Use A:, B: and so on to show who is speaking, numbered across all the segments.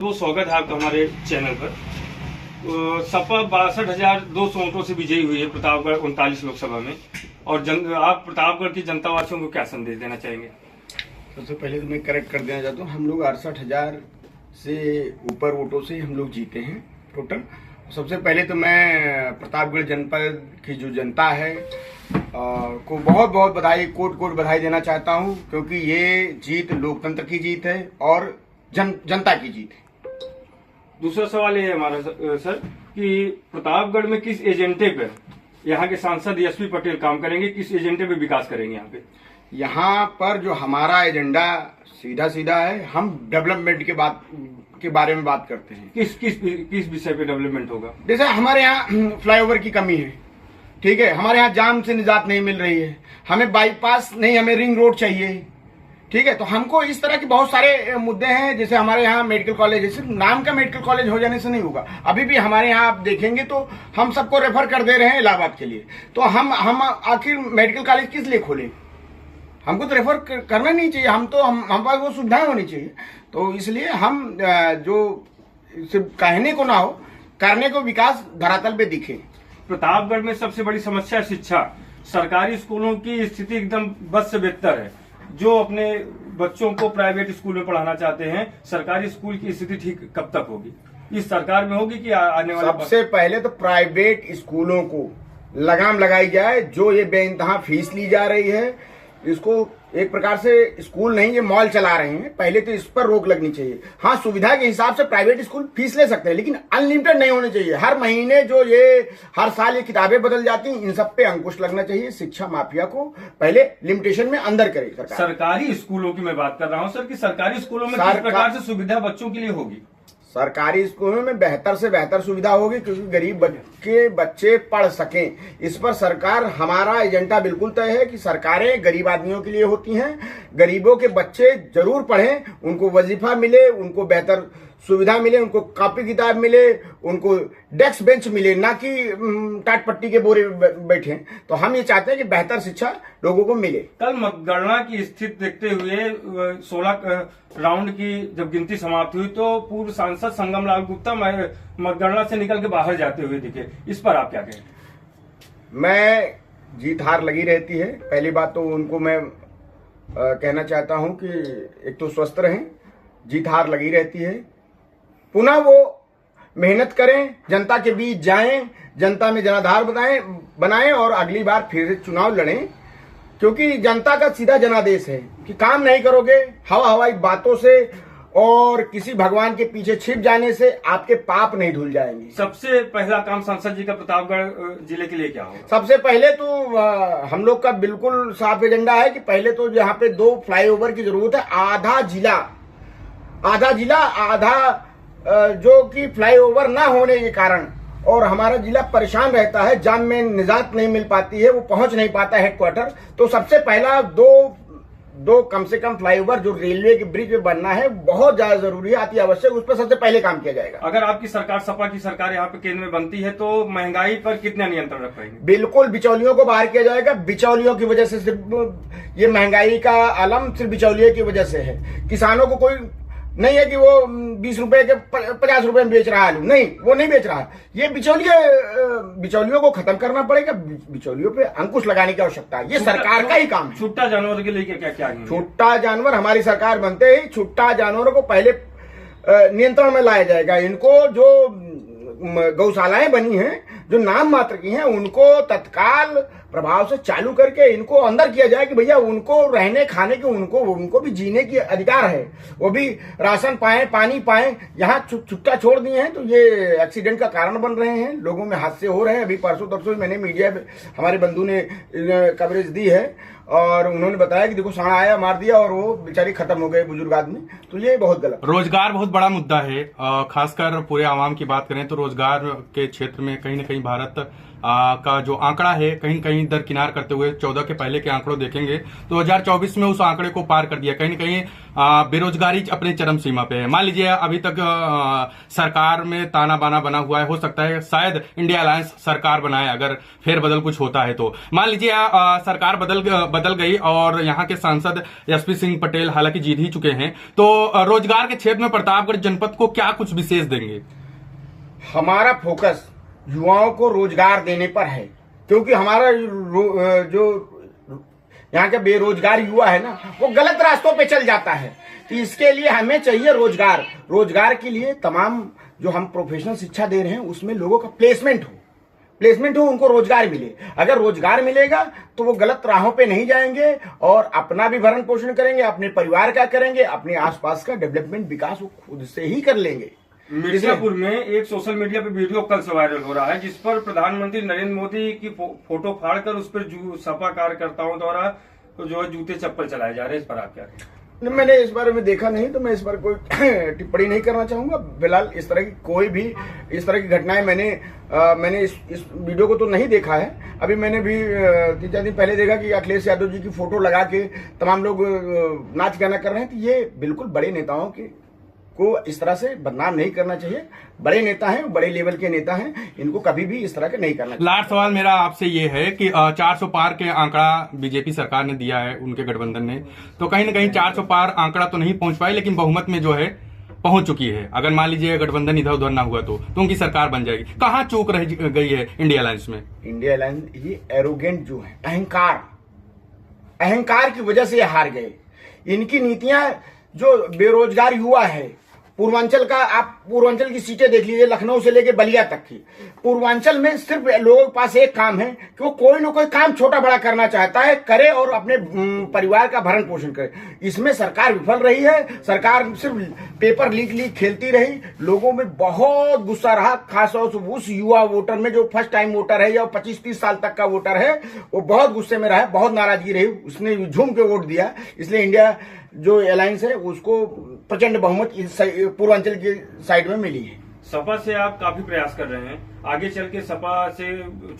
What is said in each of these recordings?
A: तो स्वागत है आपका हमारे चैनल पर। सपा 62,200 वोटों से विजयी हुई है प्रतापगढ़ 39 लोकसभा में। और आप प्रतापगढ़ की जनता वासियों को क्या संदेश देना चाहेंगे?
B: सबसे पहले तो मैं करेक्ट कर देना चाहता हूँ, हम लोग 68,000 से ऊपर वोटों से हम लोग जीते हैं टोटल। सबसे पहले तो मैं प्रतापगढ़ जनपद की जो जनता है को बहुत बहुत बधाई, कोट कोट बधाई देना चाहता हूँ, क्योंकि ये जीत लोकतंत्र की जीत है और जनता की जीत है।
A: दूसरा सवाल ये है हमारा सर कि प्रतापगढ़ में किस एजेंडे पर यहाँ के सांसद एसपी पटेल काम करेंगे, किस एजेंडे पे विकास करेंगे
B: यहाँ पर जो हमारा एजेंडा सीधा सीधा है, हम डेवलपमेंट के बारे में बात करते हैं।
A: किस विषय पे डेवलपमेंट होगा?
B: जैसे हमारे यहाँ फ्लाईओवर की कमी है, ठीक है, हमारे यहाँ जाम से निजात नहीं मिल रही है, हमें बाईपास नहीं, हमें रिंग रोड चाहिए, ठीक है। तो हमको इस तरह के बहुत सारे मुद्दे हैं। जैसे हमारे यहाँ मेडिकल कॉलेज है, सिर्फ नाम का मेडिकल कॉलेज हो जाने से नहीं होगा, अभी भी हमारे यहाँ आप देखेंगे तो हम सबको रेफर कर दे रहे हैं इलाहाबाद के लिए। तो हम आखिर मेडिकल कॉलेज किस लिए खोले? हमको तो रेफर करना नहीं चाहिए, हम पास वो सुविधाएं होनी चाहिए। तो इसलिए हम जो सिर्फ कहने को ना हो, करने को विकास धरातल पे दिखे।
A: प्रतापगढ़ में सबसे बड़ी समस्या शिक्षा। सरकारी स्कूलों की स्थिति एकदम बद से बेहतर है। जो अपने बच्चों को प्राइवेट स्कूल में पढ़ाना चाहते हैं, सरकारी स्कूल की स्थिति ठीक कब तक होगी? इस सरकार में होगी कि आने वाले?
B: सबसे पहले तो प्राइवेट स्कूलों को लगाम लगाई जाए। जो ये बेइंतहा फीस ली जा रही है, इसको एक प्रकार से स्कूल नहीं, ये मॉल चला रहे हैं। पहले तो इस पर रोक लगनी चाहिए। हाँ, सुविधा के हिसाब से प्राइवेट स्कूल फीस ले सकते हैं, लेकिन अनलिमिटेड नहीं होनी चाहिए। हर महीने जो ये हर साल ये किताबें बदल जाती हैं, इन सब पे अंकुश लगना चाहिए। शिक्षा माफिया को पहले लिमिटेशन में अंदर करे सरकार।
A: सरकारी स्कूलों की मैं बात कर रहा हूँ सर, कि सरकारी स्कूलों में किस प्रकार से सुविधा बच्चों के लिए होगी?
B: सरकारी स्कूलों में बेहतर से बेहतर सुविधा होगी, क्योंकि गरीब बच्चे पढ़ सकें। इस पर सरकार, हमारा एजेंडा बिल्कुल तय है कि सरकारें गरीब आदमियों के लिए होती हैं। गरीबों के बच्चे जरूर पढ़ें, उनको वजीफा मिले, उनको बेहतर सुविधा मिले, उनको कॉपी किताब मिले, उनको डेस्क बेंच मिले, ना कि टाट पट्टी के बोरे बैठे। तो हम ये चाहते हैं कि बेहतर शिक्षा लोगों को मिले।
A: कल मतगणना की स्थिति देखते हुए 16 राउंड की जब गिनती समाप्त हुई तो पूर्व सांसद संगम लाल गुप्ता मतगणना से निकल के बाहर जाते हुए दिखे। इस पर आप क्या कहें?
B: मैं जीत हार लगी रहती है। पहली बात तो उनको मैं कहना चाहता हूं कि एक तो स्वस्थ रहें, जीत हार लगी रहती है। पुनः वो मेहनत करें, जनता के बीच जाएं, जनता में जनाधार बनाएं और अगली बार फिर से चुनाव लड़ें, क्योंकि जनता का सीधा जनादेश है कि काम नहीं करोगे, हवाई बातों से और किसी भगवान के पीछे छिप जाने से आपके पाप नहीं धुल जाएंगे।
A: सबसे पहला काम सांसद जी का प्रतापगढ़ जिले के लिए क्या होगा?
B: सबसे पहले तो हम लोग का बिल्कुल साफ एजेंडा है कि पहले तो यहाँ पे 2 फ्लाईओवर की जरूरत है। आधा जिला जो कि फ्लाईओवर ना होने के कारण और हमारा जिला परेशान रहता है, जाम में निजात नहीं मिल पाती है, वो पहुंच नहीं पाता है हेडक्वार्टर। तो सबसे पहला दो कम से कम फ्लाईओवर जो रेलवे के ब्रिज पे बनना है, बहुत ज्यादा जरूरी है, अति आवश्यक। उस पर सबसे पहले काम किया जाएगा।
A: अगर आपकी सरकार, सपा की सरकार यहाँ पे केंद्र में बनती है तो महंगाई पर कितना नियंत्रण रख पाएंगे?
B: बिल्कुल, बिचौलियों को बाहर किया जाएगा। बिचौलियों की वजह से सिर्फ ये महंगाई का आलम सिर्फ बिचौलियों की वजह से है। किसानों को कोई नहीं है कि वो 20 रुपए के 50 रुपए में बेच रहा है आलू, नहीं, वो नहीं बेच रहा है। ये बिचौलियों को खत्म करना पड़ेगा, बिचौलियों पे अंकुश लगाने की आवश्यकता है। ये सरकार का ही काम है।
A: छुट्टा जानवर के लिए क्या है?
B: छुट्टा जानवर हमारी सरकार बनते ही छुट्टा जानवरों को पहले नियंत्रण में लाया जाएगा। इनको जो गौशालाएं बनी हैं, जो नाम मात्र की हैं, उनको तत्काल प्रभाव से चालू करके इनको अंदर किया जाए कि भैया उनको रहने खाने के, उनको भी जीने की अधिकार है, वो भी राशन पाए, पानी पाए। यहाँ छुट्टा छोड़ दिए हैं तो ये एक्सीडेंट का कारण बन रहे हैं, लोगों में हादसे हो रहे हैं। अभी परसों तरसों मैंने मीडिया में हमारे बंधु ने कवरेज दी है और उन्होंने बताया कि देखो सांड आया, मार दिया और वो बेचारी खत्म हो गए, बुजुर्ग आदमी। तो ये बहुत गलत।
C: रोजगार बहुत बड़ा मुद्दा है, खासकर पूरे आवाम की बात करें तो रोजगार के क्षेत्र में कहीं न कहीं भारत का जो आंकड़ा है कहीं न कहीं दरकिनार करते हुए 14 के पहले के आंकड़ों देखेंगे तो 2024 में उस आंकड़े को पार कर दिया। कहीं न कहीं बेरोजगारी अपने चरम सीमा पे है। मान लीजिए अभी तक सरकार में ताना बाना बना हुआ है, हो सकता है शायद इंडिया अलायंस सरकार बनाए अगर फेरबदल कुछ होता है तो। मान लीजिए सरकार बदल गई और यहाँ के सांसद एसपी सिंह पटेल हालांकि जीत ही चुके हैं, तो रोजगार के क्षेत्र में प्रतापगढ़ जनपद को क्या कुछ विशेष देंगे?
B: हमारा फोकस युवाओं को रोजगार देने पर है, क्योंकि हमारा जो यहाँ के बेरोजगार युवा है ना, वो गलत रास्तों पे चल जाता है। तो इसके लिए हमें चाहिए रोजगार। रोजगार के लिए तमाम जो हम प्रोफेशनल शिक्षा दे रहे हैं उसमें लोगों का प्लेसमेंट हो, उनको रोजगार मिले। अगर रोजगार मिलेगा तो वो गलत राहों पे नहीं जाएंगे और अपना भी भरण पोषण करेंगे, अपने परिवार का करेंगे, अपने आसपास का डेवलपमेंट विकास वो खुद से ही कर लेंगे।
A: मिर्जापुर में एक सोशल मीडिया पे वीडियो कल से वायरल हो रहा है जिस पर प्रधानमंत्री नरेंद्र मोदी की फोटो फाड़कर उस पर सपा कार्यकर्ताओं द्वारा तो जो है जूते चप्पल चलाए जा रहे हैं। इस पर आप क्या कहें?
B: मैंने इस बारे में देखा नहीं तो मैं इस पर कोई टिप्पणी नहीं करना चाहूंगा। फिलहाल इस तरह की कोई भी इस तरह की घटनाएं मैंने इस वीडियो को तो नहीं देखा है। अभी मैंने भी 3-4 दिन पहले देखा कि अखिलेश यादव जी की फोटो लगा के तमाम लोग नाच गाना कर रहे हैं। तो ये बिल्कुल बड़े नेताओं को इस तरह से बदनाम नहीं करना चाहिए। बड़े नेता हैं, बड़े लेवल के नेता हैं, इनको कभी भी इस तरह के नहीं करना चाहिए।
C: लास्ट सवाल मेरा आपसे ये है कि 400 पार के आंकड़ा बीजेपी सरकार ने दिया है, उनके गठबंधन ने, तो कहीं ना कहीं 400 पार आंकड़ा तो नहीं पहुंच पाई, लेकिन बहुमत में जो है पहुंच चुकी है। अगर मान लीजिए गठबंधन इधर उधर ना हुआ तो उनकी सरकार बन जाएगी। कहाँ चूक रह गई है इंडिया अलायंस में?
B: इंडिया अलायंस ये एरोगेंट जो है, अहंकार की वजह से ये हार गए। इनकी नीतियां जो बेरोजगार युवा है, पूर्वांचल का, आप पूर्वांचल की सीटें देख लीजिए, लखनऊ से लेके बलिया तक की। पूर्वांचल में सिर्फ लोगों के पास एक काम है कि वो कोई ना कोई काम छोटा बड़ा करना चाहता है, करे और अपने परिवार का भरण पोषण करे। इसमें सरकार विफल रही है। सरकार सिर्फ पेपर लीक खेलती रही। लोगों में बहुत गुस्सा रहा, खासतौर से उस युवा वोटर में जो फर्स्ट टाइम वोटर है या 25-30 साल तक का वोटर है, वो बहुत गुस्से में रहा, बहुत नाराजगी रही, उसने झूम के वोट दिया। इसलिए इंडिया जो अलायंस है उसको प्रचंड बहुमत पूर्वांचल की साइड में मिली है।
A: सपा से आप काफी प्रयास कर रहे हैं, आगे चल के सपा से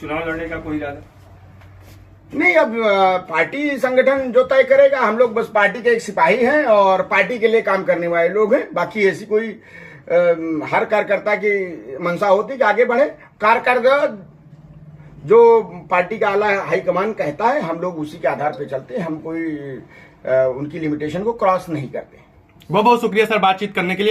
A: चुनाव लड़ने का कोई इरादा
B: नहीं? अब पार्टी संगठन जो तय करेगा। हम लोग बस पार्टी के एक सिपाही हैं और पार्टी के लिए काम करने वाले लोग हैं। बाकी ऐसी कोई हर कार्यकर्ता की मंशा होती है कि आगे बढ़े। कार्यकर्ता जो पार्टी का आला हाईकमान कहता है, हम लोग उसी के आधार पर चलते हैं। हम कोई उनकी लिमिटेशन को क्रॉस नहीं करते।
C: बहुत बहुत शुक्रिया सर बातचीत करने के लिए।